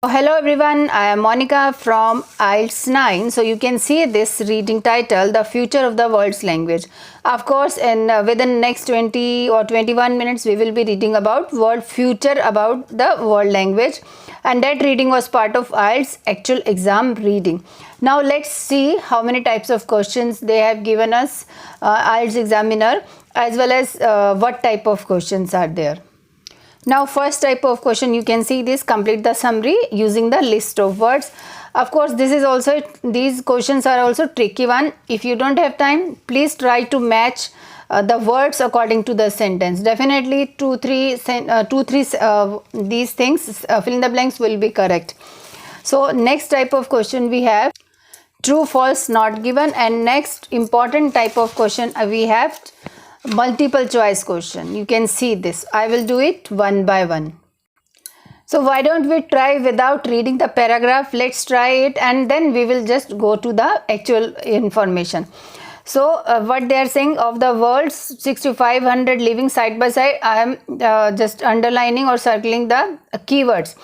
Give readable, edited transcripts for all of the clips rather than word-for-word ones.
Hello everyone, I am Monica from IELTS 9. So you can see this reading title, The Future of the World's Language. Of course, within next 20 or 21 minutes, we will be reading about world future about the world language. And that reading was part of IELTS actual exam reading. Now let's see how many types of questions they have given us, IELTS examiner, as well as what type of questions are there. Now first type of question, you can see this, complete the summary using the list of words. Of course, these questions are also tricky one. If you don't have time, please try to match the words according to the sentence. Definitely two, three these things, fill in the blanks will be correct. So next type of question we have true, false, not given, and next important type of question we have multiple choice question. You can see this. I will do it one by one. So why don't we try without reading the paragraph? Let's try it and then we will just go to the actual information. So what they are saying, of the world's 6 to 500 living side by side, I am just underlining or circling the keywords.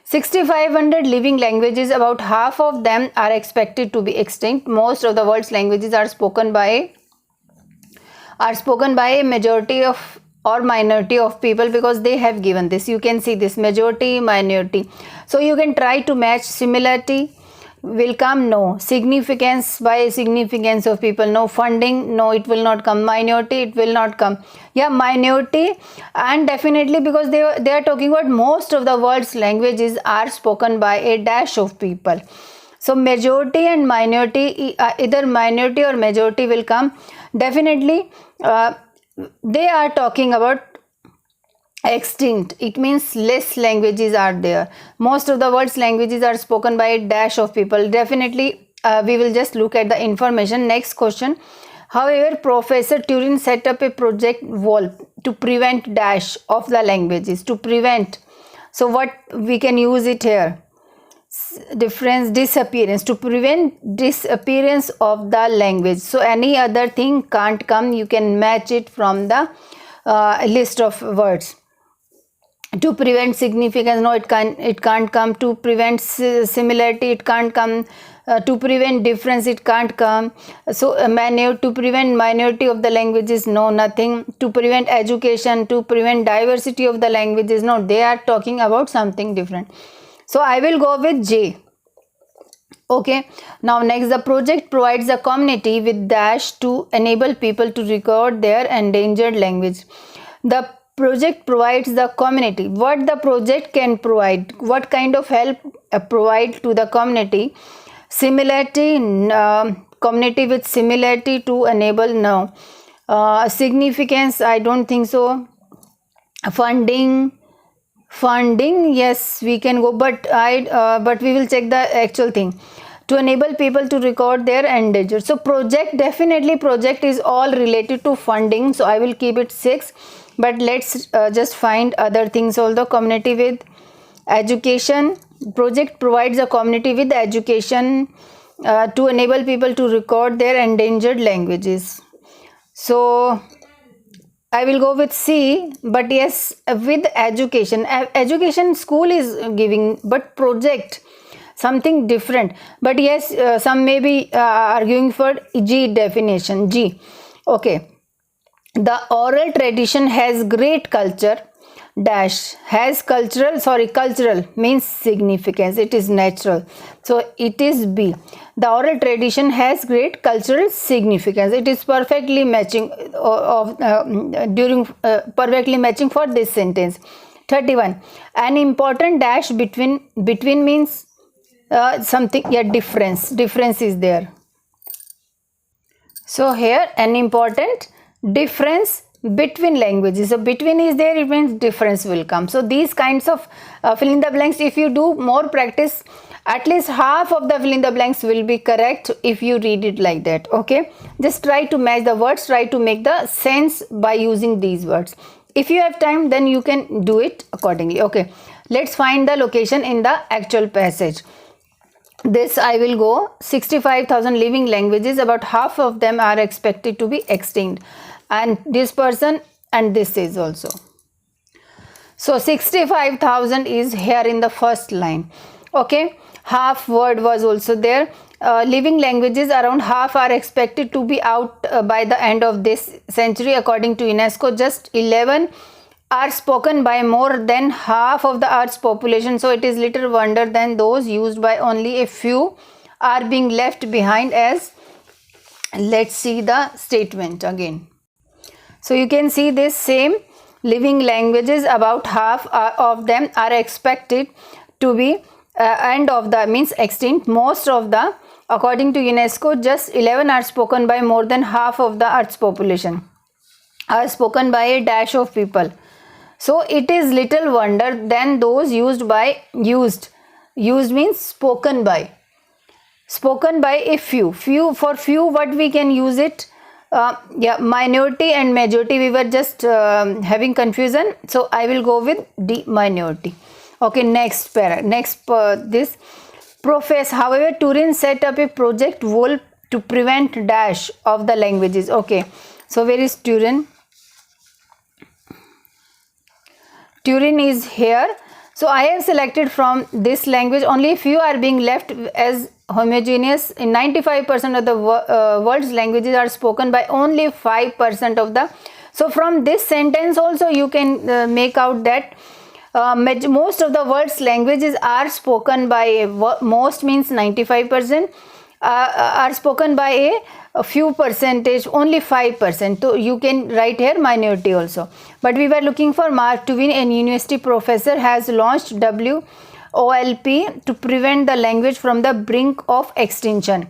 6,500 living languages, about half of them are expected to be extinct. Most of the world's languages are spoken by a majority of or minority of people, because they have given this. You can see this majority, minority. So you can try to match. Similarity will come, no. Significance, by significance of people, no. Funding, no, it will not come. Minority, it will not come. Yeah, minority, and definitely because they are talking about most of the world's languages are spoken by a dash of people. So majority and minority, either minority or majority will come. Definitely they are talking about extinct. It means less languages are there. Most of the world's languages are spoken by a dash of people. Definitely we will just look at the information. Next question. However, Professor Turin set up a project wall to prevent dash of the languages. To prevent. So what we can use it here? Disappearance, to prevent disappearance of the language. So any other thing can't come. You can match it from the list of words. To prevent significance, no, it can't come. To prevent similarity, it can't come. To prevent difference, it can't come. So to prevent minority of the languages, no, nothing. To prevent education, to prevent diversity of the languages, no, they are talking about something different. So I will go with J. Okay. Now next, the project provides a community with dash to enable people to record their endangered language. The project provides the community. What the project can provide? What kind of help provide to the community? Similarity, community with similarity to enable, no. Significance, I don't think so. Funding, yes, we can go, but we will check the actual thing. To enable people to record their endangered. So project, definitely project is all related to funding. So I will keep it 6. But let's just find other things. Although community with education, project provides a community with education to enable people to record their endangered languages. So I will go with C, but yes, with education. Education school is giving, but project, something different. But yes, some may be arguing for G definition, G. Okay. The oral tradition has great culture, dash, has cultural means significance. It is natural. So it is B. The oral tradition has great cultural significance. It is perfectly matching perfectly matching for this sentence. 31. An important dash between means something, yeah, difference. Difference is there. So here an important difference between languages. So between is there, it means difference will come. So these kinds of fill in the blanks, if you do more practice, at least half of the fill in the blanks will be correct if you read it like that. Okay, just try to match the words, try to make the sense by using these words. If you have time, then you can do it accordingly. Okay, let's find the location in the actual passage. This I will go 65,000 living languages, about half of them are expected to be extinct, and this person and this is also. So 65,000 is here in the first line. Okay, half word was also there. Living languages, around half are expected to be out by the end of this century according to UNESCO. Just 11 are spoken by more than half of the earth's population, so it is little wonder then those used by only a few are being left behind. As let's see the statement again. So you can see this same living languages, about half of them are expected to be end of the means extinct. Most of the, according to UNESCO, just 11 are spoken by more than half of the earth's population, are spoken by a dash of people. So it is little wonder then those used means spoken by a few. For few, what we can use it, minority and majority, we were just having confusion, so I will go with the minority. Okay, next this profess. However, Turin set up a project WOLF to prevent dash of the languages. Okay, so where is Turin? Turin is here. So I have selected from this language. Only a few are being left as homogeneous. In 95% of the world's languages are spoken by only 5% of the. So from this sentence also you can make out that most of the world's languages are spoken by most means 95%, are spoken by a few percentage, only 5%. So you can write here minority also. But we were looking for Mark Twain, a university professor, has launched WOLP to prevent the language from the brink of extinction.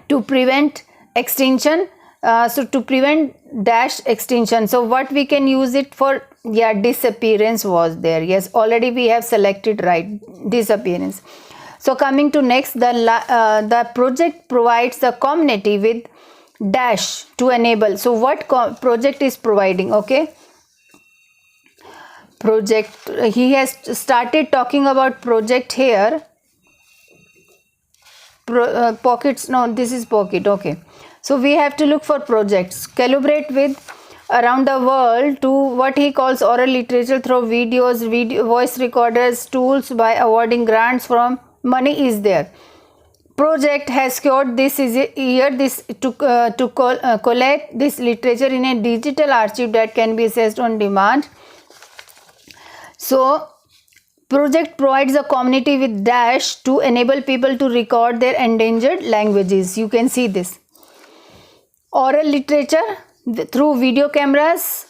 To prevent extinction, to prevent dash extinction. So what we can use it for? Yeah, disappearance was there. Yes, already we have selected right, disappearance. So coming to next, the project provides the community with dash to enable. So what project is providing? Okay, project, he has started talking about project here. Pockets, no, this is pocket. Okay, so we have to look for projects. Collaborate with around the world to what he calls oral literature through videos, voice recorders, tools, by awarding grants from money is there. Project has secured this year to collect this literature in a digital archive that can be accessed on demand. So project provides a community with dash to enable people to record their endangered languages. You can see this oral literature through video cameras.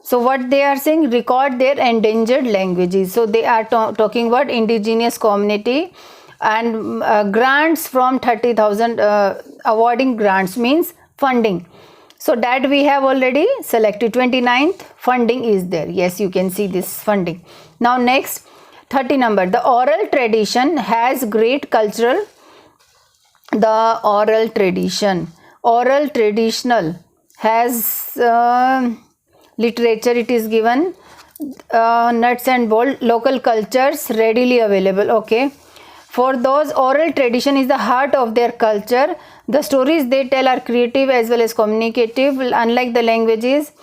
So what they are saying, record their endangered languages. So they are talking about indigenous community, and grants from 30,000, awarding grants means funding. So that we have already selected. 29th, funding is there. Yes, you can see this funding. Now next, 30 number, the oral tradition has great cultural. The oral traditional has literature, it is given, nuts and bolts, local cultures readily available. Okay, for those, oral tradition is the heart of their culture. The stories they tell are creative as well as communicative, unlike the languages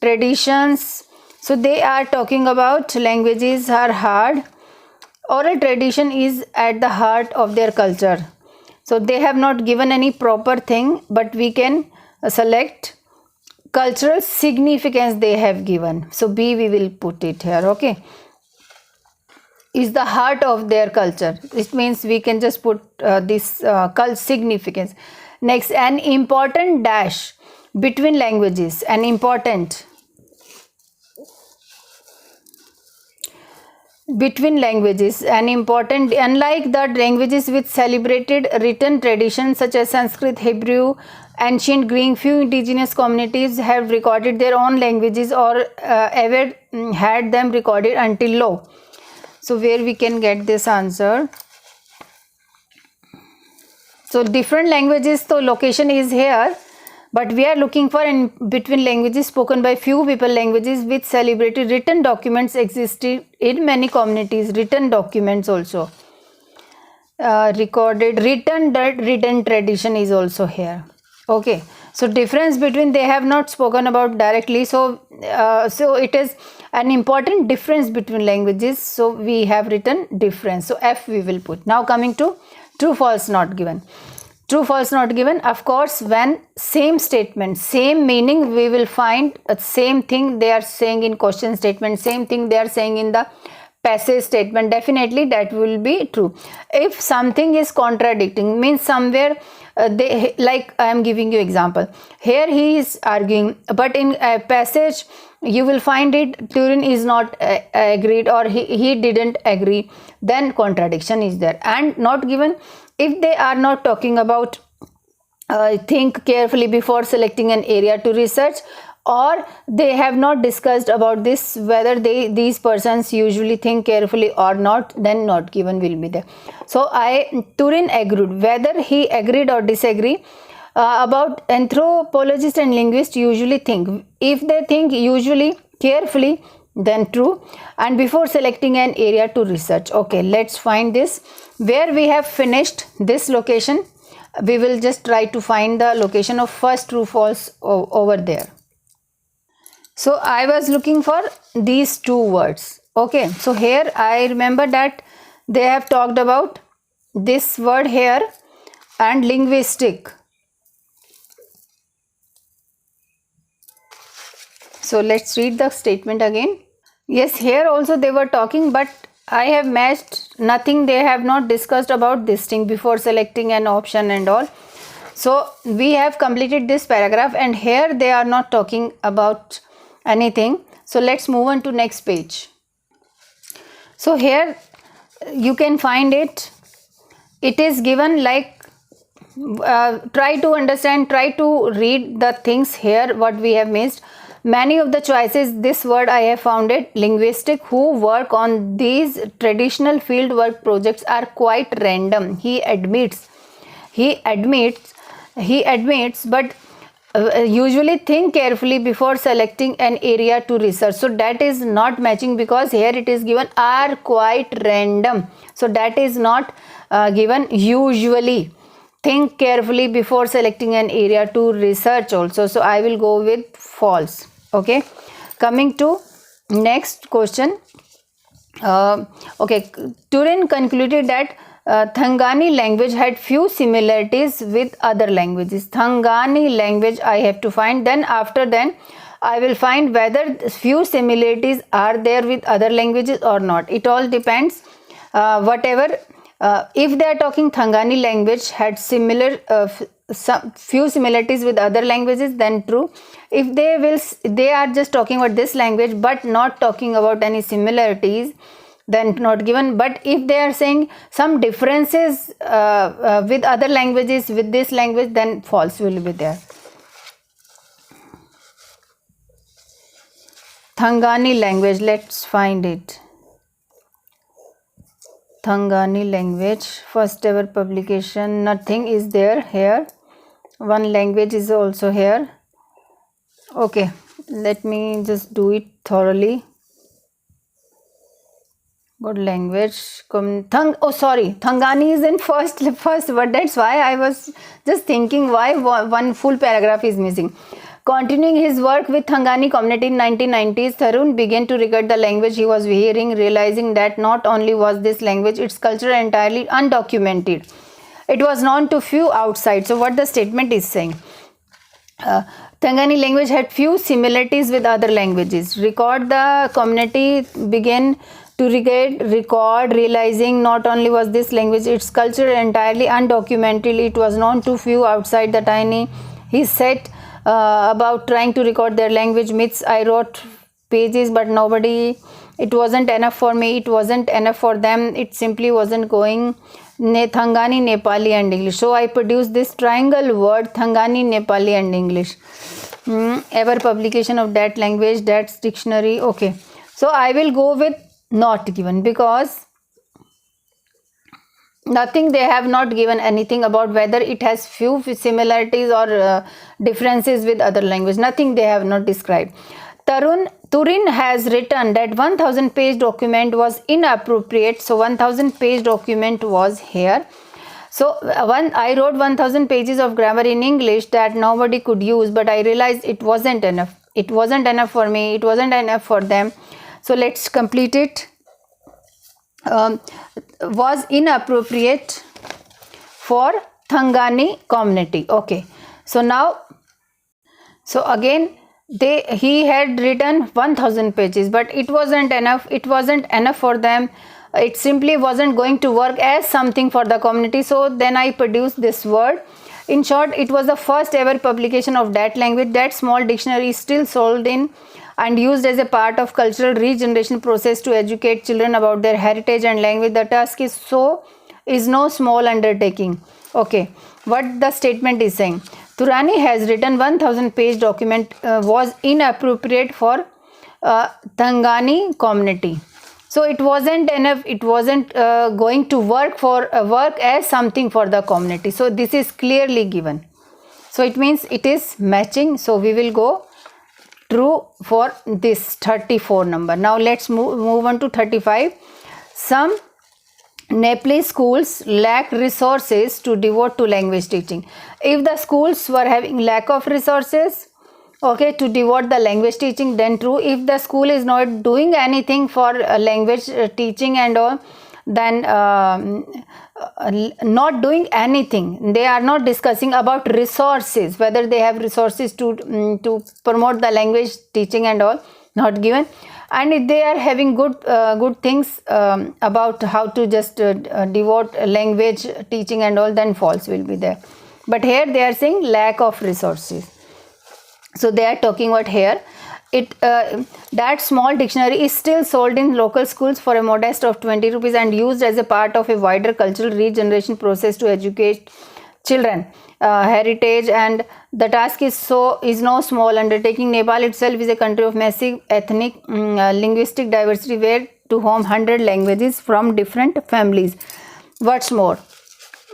traditions. So they are talking about languages are hard. Oral tradition is at the heart of their culture. So they have not given any proper thing, but we can select cultural significance they have given. So B we will put it here. Okay, is the heart of their culture. It means we can just put this significance. Next, an important dash between languages. An important between languages, an important, unlike the languages with celebrated written traditions such as Sanskrit, Hebrew, ancient Greek, few indigenous communities have recorded their own languages or ever had them recorded until now. So where we can get this answer? So different languages, so location is here, but we are looking for in between languages spoken by few people, languages with celebrated written documents existed in many communities. Written documents also recorded, written tradition is also here. Okay, So difference between they have not spoken about directly. So it is an important difference between languages. So we have written difference. So F we will put. Now coming to true false not given. True false not given, of course, when same statement, same meaning, we will find same thing they are saying in question statement, same thing they are saying in the passage statement, definitely that will be true. If something is contradicting, means somewhere they, like I am giving you example, here he is arguing, but in a passage you will find it Turin is not agreed, or he didn't agree, then contradiction is there. And not given, if they are not talking about think carefully before selecting an area to research, or they have not discussed about this, whether these persons usually think carefully or not, then not given will be there. So Turin agreed, whether he agreed or disagree about anthropologists and linguists usually think. If they think usually carefully, then true. And before selecting an area to research. Okay, let's find this. Where we have finished this location, we will just try to find the location of first true false over there. So I was looking for these two words. Okay, so here I remember that they have talked about this word here and linguistic. So let's read the statement again. Yes, here also they were talking, but I have matched nothing. They have not discussed about this thing before selecting an option and all. So we have completed this paragraph, and here they are not talking about anything. So let's move on to next page. So here you can find it. It is given like try to understand, try to read the things here what we have missed. Many of the choices, this word I have found it, linguistic, who work on these traditional field work projects are quite random. He admits, but usually think carefully before selecting an area to research. So that is not matching, because here it is given are quite random. So that is not given. Usually think carefully before selecting an area to research also. So I will go with false. Okay, coming to next question. Okay, Turin concluded that Thangani language had few similarities with other languages. Thangani language I have to find. Then after then I will find whether few similarities are there with other languages or not. It all depends. Whatever. If they are talking Thangani language had similar few similarities with other languages, then true. If they are just talking about this language but not talking about any similarities, then not given. But if they are saying some differences with other languages with this language, then false will be there. Thangani language, let's find it. Thangani language, first ever publication, nothing is there here. One language is also here. Okay, let me just do it thoroughly. Good language. Thangani is in first word. That's why I was just thinking why one full paragraph is missing. Continuing his work with Thangani community in 1990s, Tarun began to regard the language he was hearing, realizing that not only was this language, its culture entirely undocumented. It was known to few outside. So what the statement is saying? Thangani language had few similarities with other languages. The community began to record, realizing not only was this language, its culture entirely undocumented. It was known to few outside the tiny. He said about trying to record their language myths. I wrote pages, but nobody. It wasn't enough for me. It wasn't enough for them. It simply wasn't going. Thangani, Nepali and English. So I produced this triangle word Thangani, Nepali and English. Ever publication of that language, that's dictionary. Okay, so I will go with not given, because nothing, they have not given anything about whether it has few similarities or differences with other language. Nothing they have not described. Turin has written that 1000 page document was inappropriate. So 1000 page document was here. So I wrote 1000 pages of grammar in English that nobody could use, but I realized it wasn't enough. It wasn't enough for me. It wasn't enough for them. So let's complete it. Was inappropriate for Thangani community. Okay. So now, so again, he had written 1000 pages, but it wasn't enough. It wasn't enough for them. It simply wasn't going to work as something for the community. So then I produced this word. In short, it was the first ever publication of that language. That small dictionary is still sold in and used as a part of cultural regeneration process to educate children about their heritage and language. The task is no small undertaking. Okay, what the statement is saying: Turani has written 1000 page document was inappropriate for Thangani community. So it wasn't enough. It wasn't going to work as something for the community. So this is clearly given. So it means it is matching. So we will go true for this 34 number. Now let's move on to 35. Some Nepalese schools lack resources to devote to language teaching. If the schools were having lack of resources, okay, to devote the language teaching, then true. If the school is not doing anything for language teaching and all, then not doing anything. They are not discussing about resources, whether they have resources to promote the language teaching and all, not given. And if they are having good things about how to just devote language teaching and all, then false will be there. But here they are saying lack of resources. So they are talking about here. That small dictionary is still sold in local schools for a modest of 20 rupees and used as a part of a wider cultural regeneration process to educate children heritage, and the task is no small undertaking. Nepal itself is a country of massive ethnic linguistic diversity, where to home 100 languages from different families. What's more?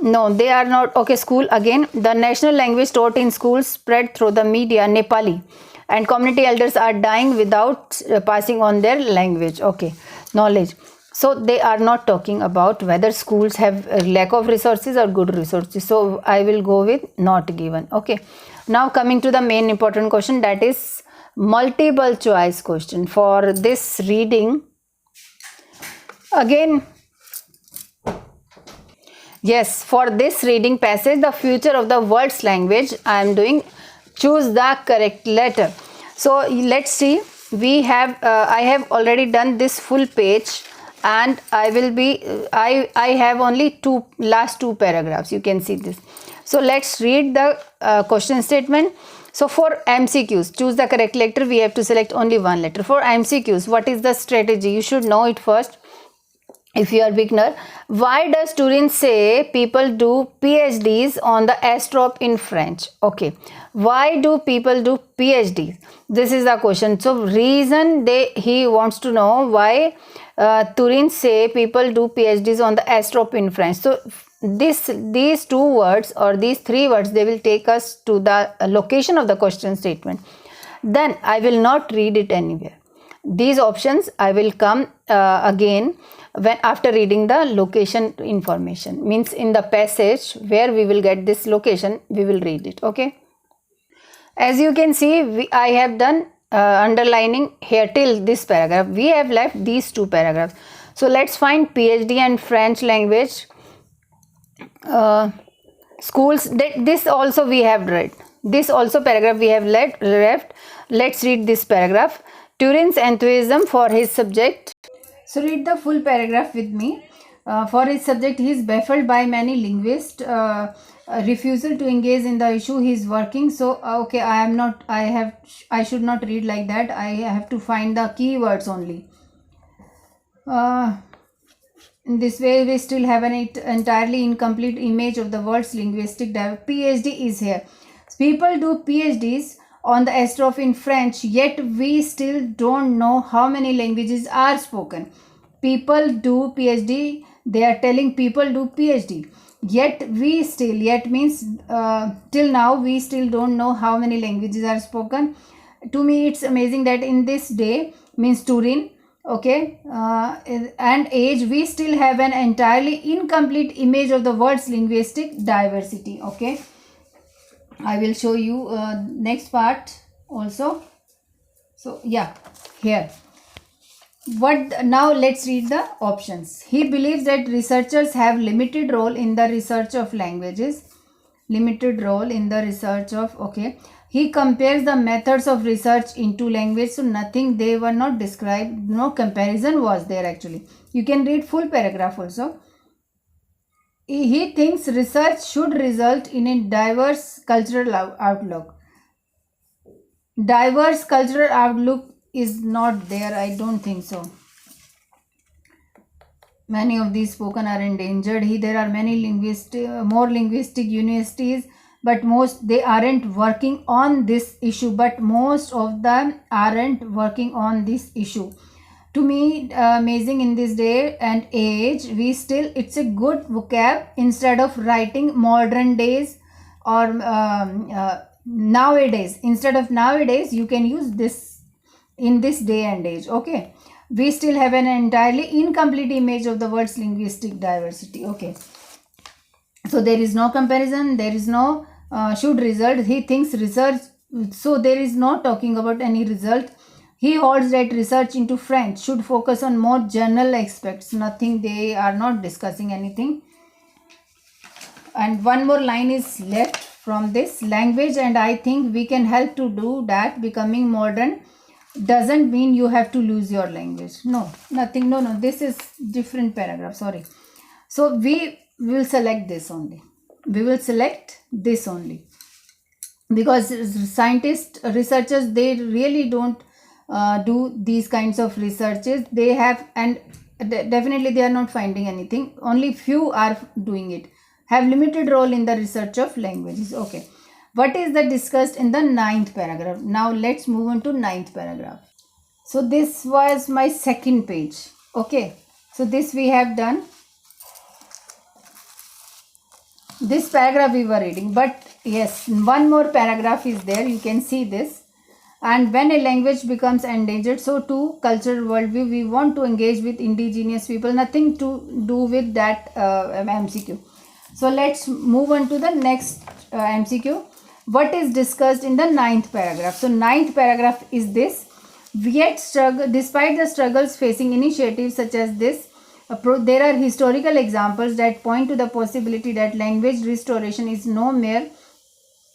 No, they are not. Okay, school again. The national language taught in schools spread through the media, Nepali, and community elders are dying without passing on their language. Okay, knowledge. So they are not talking about whether schools have a lack of resources or good resources. So I will go with not given. Okay. Now coming to the main important question, that is multiple choice question for this reading. Again, yes, for this reading passage, the future of the world's language, I am doing choose the correct letter. So let's see. We have I have already done this full page, and I will be I have only last two paragraphs. You can see this. So let's read the question statement. So for MCQs, choose the correct letter. We have to select only one letter. For MCQs, what is the strategy? You should know it first. If you are beginner, why does Turin say people do PhDs on the S-drop in French? Okay, why do people do PhDs? This is the question. So reason he wants to know why Turin say people do PhDs on the S-drop in French. So these two words or these three words, they will take us to the location of the question statement. Then I will not read it anywhere. These options I will come again when after reading the location information, means in the passage where we will get this location, we will read it. Okay, as you can see, I have done underlining here till this paragraph. We have left these two paragraphs. So let's find PhD and French language schools. This also we have read. This also paragraph we have left. Let's read this paragraph. Turin's enthusiasm for his subject. So read the full paragraph with me. For his subject, he is baffled by many linguists' refusal to engage in the issue he is working. So okay, I should not read like that. I have to find the keywords only. In this way, we still have an entirely incomplete image of the world's linguistic diversity. PhD is here. People do PhDs on the S-drop in French, yet we still don't know how many languages are spoken. People do PhD, they are telling people do PhD, yet means till now we still don't know how many languages are spoken. To me, it's amazing that in this day, means Turin, Okay, and age, we still have an entirely incomplete image of the world's linguistic diversity. Okay, I will show you next part also. So yeah, here. What now? Let's read the options. He believes that researchers have limited role in the research of languages. Limited role in the research of, okay. He compares the methods of research into language, so nothing, they were not described, no comparison was there actually. You can read full paragraph also. He thinks research should result in a diverse cultural outlook. Diverse cultural outlook is not there, I don't think so. Many of these spoken are endangered. There are many more linguistic universities, but they aren't working on this issue. But most of them aren't working on this issue. To me, amazing in this day and age, it's a good vocab. Instead of writing modern days or nowadays, instead of nowadays, you can use this in this day and age. Okay. We still have an entirely incomplete image of the world's linguistic diversity. Okay. So there is no comparison. There is no should result. He thinks research. So there is no talking about any result. He holds that research into French should focus on more general aspects. Nothing. They are not discussing anything. And one more line is left from this language, and I think we can help to do that. Becoming modern doesn't mean you have to lose your language. No, nothing. No, this is different paragraph, sorry. So we will select this only. We will select this only, because scientists, researchers, they really don't do these kinds of researches. They have, and definitely they are not finding anything. Only few are doing it. Have limited role in the research of languages. Okay. What is the discussed in the 9th paragraph? Now let's move on to 9th paragraph. So this was my second page. Okay. So this we have done. This paragraph we were reading. But yes, one more paragraph is there. You can see this. And when a language becomes endangered, so too cultural worldview, we want to engage with indigenous people. Nothing to do with that MCQ. So let's move on to the next MCQ. What is discussed in the 9th paragraph? So 9th paragraph is this. Yet despite the struggles facing initiatives such as this, there are historical examples that point to the possibility that language restoration is no mere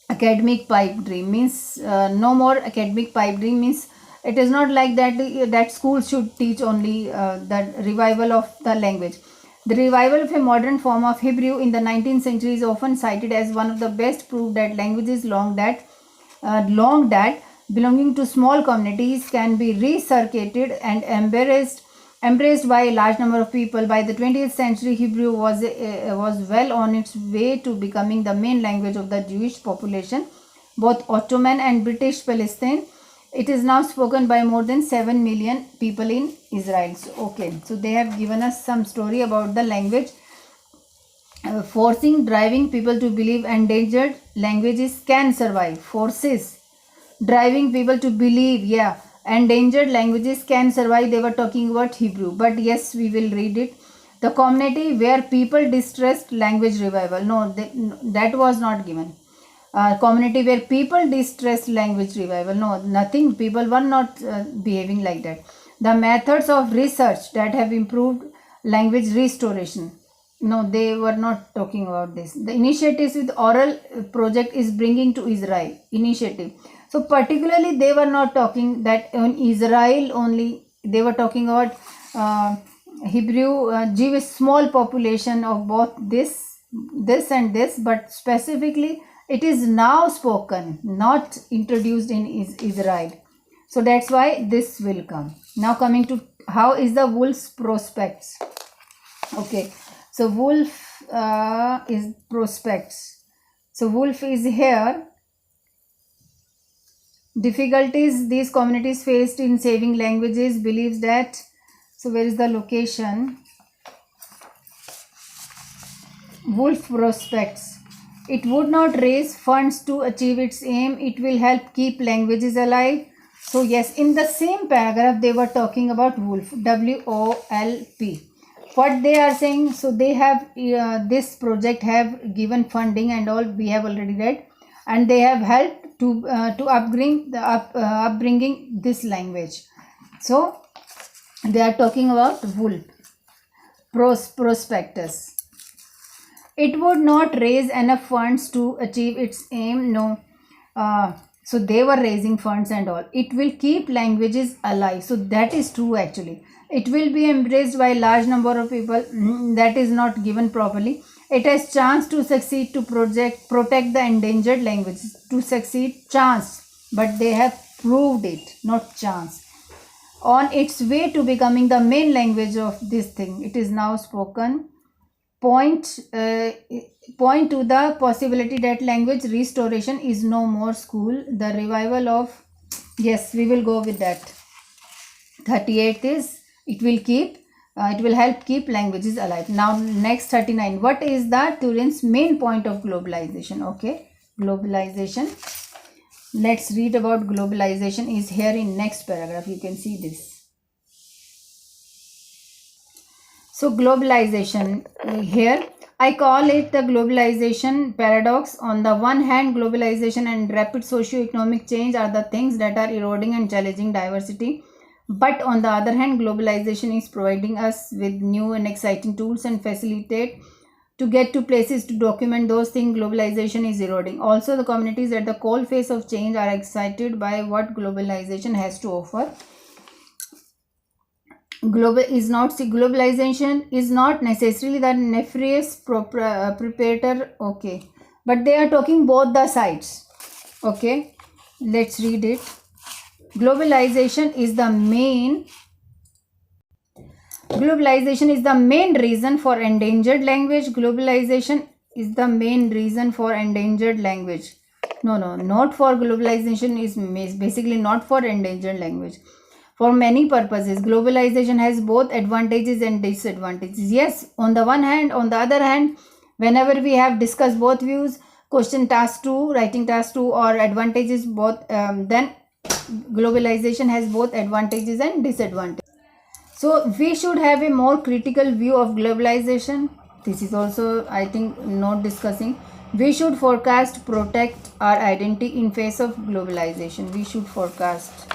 academic pipe dream. Means no more academic pipe dream. Means it is not like that schools should teach only the revival of the language. The revival of a modern form of Hebrew in the 19th century is often cited as one of the best proof that languages long that belonging to small communities can be recirculated and embraced by a large number of people. By the 20th century, Hebrew was well on its way to becoming the main language of the Jewish population, both Ottoman and British Palestine. It is now spoken by more than 7 million people in Israel. So, okay, so they have given us some story about the language driving people to believe endangered languages can survive. Forces driving people to believe, yeah, endangered languages can survive. They were talking about Hebrew, but yes, we will read it. The community where people distressed language revival. No, that was not given. Community where people distressed language revival. No, nothing. People were not behaving like that. The methods of research that have improved language restoration. No, they were not talking about this. The initiatives with oral project is bringing to Israel. Initiative. So particularly they were not talking that on Israel only. They were talking about Hebrew, Jewish small population of both this and this, but specifically it is now spoken, not introduced in Israel. So that's why this will come. Now coming to how is the wolf's prospects. Okay, so wolf is prospects. So wolf is here. Difficulties these communities faced in saving languages, believes that. So where is the location? Wolf prospects. It would not raise funds to achieve its aim. It will help keep languages alive. So yes, in the same paragraph they were talking about wolf, WOLP. What they are saying, so they have this project have given funding and all, we have already read, and they have helped to upbringing this language. So they are talking about wolf. Prospectus. It would not raise enough funds to achieve its aim. No. So they were raising funds and all. It will keep languages alive. So that is true actually. It will be embraced by a large number of people. That is not given properly. It has chance to succeed to protect the endangered languages. To succeed, chance. But they have proved it, not chance. On its way to becoming the main language of this thing. It is now spoken. Point to the possibility that language restoration is no more school. The revival of, yes, we will go with that. 38th is it will help keep languages alive. Now next 39. What is the Turin's main point of globalization? Okay, globalization. Let's read about globalization is here in next paragraph. You can see this. So globalization here, I call it the globalization paradox. On the one hand, globalization and rapid socio-economic change are the things that are eroding and challenging diversity. But on the other hand, globalization is providing us with new and exciting tools and facilitate to get to places to document those things globalization is eroding. Also, the communities at the cold face of change are excited by what globalization has to offer. Globalization is not necessarily the nefarious preparator. Okay, but they are talking both the sides. Okay, let's read it. Globalization is the main reason for endangered language. Globalization is the main reason for endangered language. No, not for globalization is basically not for endangered language. For many purposes, globalization has both advantages and disadvantages. Yes, on the one hand, on the other hand, whenever we have discussed both views, question task 2, writing task 2 or advantages both, then globalization has both advantages and disadvantages. So we should have a more critical view of globalization. This is also, I think, not discussing. We should forecast, protect our identity in face of globalization. We should forecast.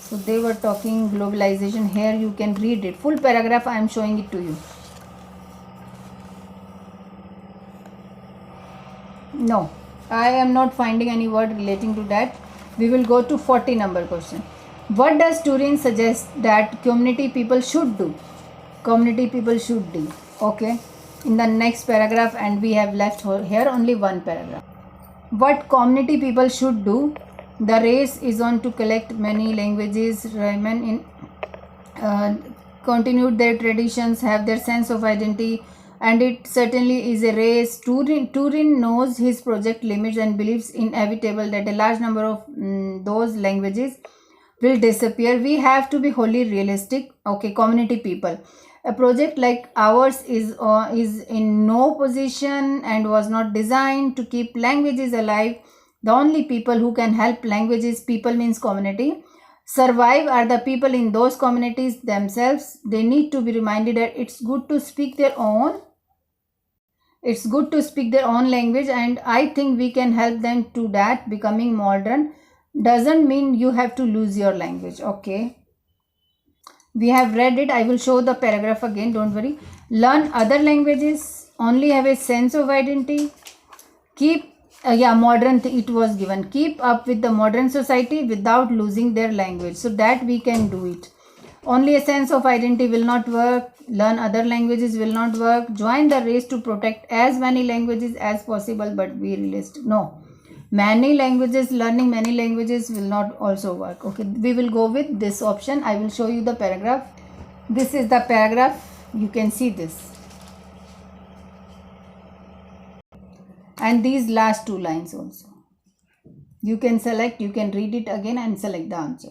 So they were talking globalization. Here you can read it. Full paragraph I am showing it to you. No, I am not finding any word relating to that. We will go to 40 number question. What does Turin suggest that community people should do? Community people should do. Okay. In the next paragraph, and we have left here only one paragraph. What community people should do? The race is on to collect many languages, remain in continued their traditions, have their sense of identity, and it certainly is a race. Turin knows his project limits and believes inevitable that a large number of those languages will disappear. We have to be wholly realistic. Okay, community people. A project like ours is in no position and was not designed to keep languages alive. The only people who can help languages, people means community, survive are the people in those communities themselves. They need to be reminded that it's good to speak their own. It's good to speak their own language, and I think we can help them to that. Becoming modern doesn't mean you have to lose your language. Okay. We have read it. I will show the paragraph again. Don't worry. Learn other languages. Only have a sense of identity. Keep modern it was given. Keep up with the modern society without losing their language. So that we can do it. Only a sense of identity will not work. Learn other languages will not work. Join the race to protect as many languages as possible, but be realistic. No. Many languages, learning many languages will not also work. Okay, we will go with this option. I will show you the paragraph. This is the paragraph. You can see this. And these last two lines also. You can select, you can read it again and select the answer.